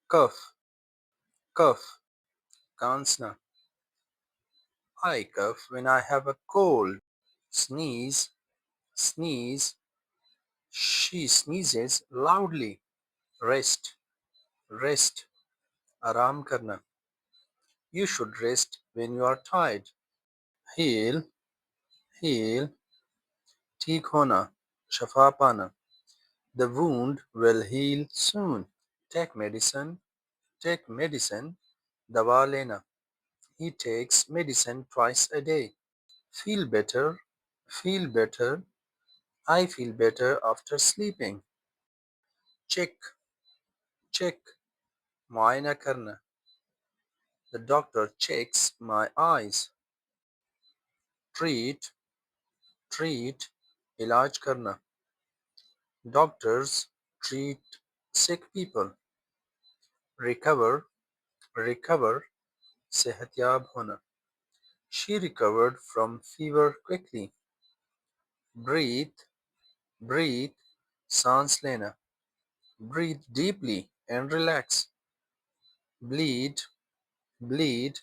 cough, cough, kansna. I cough when I have a cold. Sneeze, sneeze. She sneezes loudly. Rest, rest. आराम करना. You should rest when you are tired. Heal, heal. ठीक होना. शफा पाना. The wound will heal soon. Take medicine, take medicine. दवा लेना. He takes medicine twice a day. Feel better, feel better. I feel better after sleeping. Check, check. मुआयना करना. The doctor checks my eyes. Treat, treat. इलाज करना. Doctors treat sick people. Recover, recover. सेहतयाब होना. She recovered from fever quickly. Breathe, breathe. सांस लेना. Breathe deeply and relax. Bleed, bleed.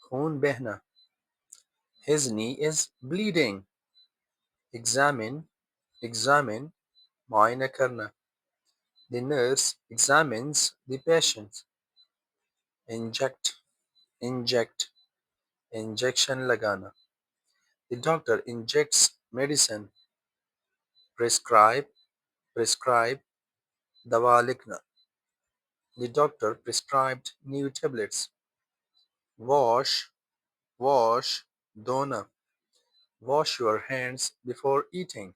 खून बहना. His knee is bleeding. Examine, examine. मुआयना करना. The nurse examines the patient. Inject, inject. Injection लगाना. The doctor injects medicine. Prescribe, prescribe. दवा लिखना. The doctor prescribed new tablets. Wash, wash. धोना. Wash your hands before eating.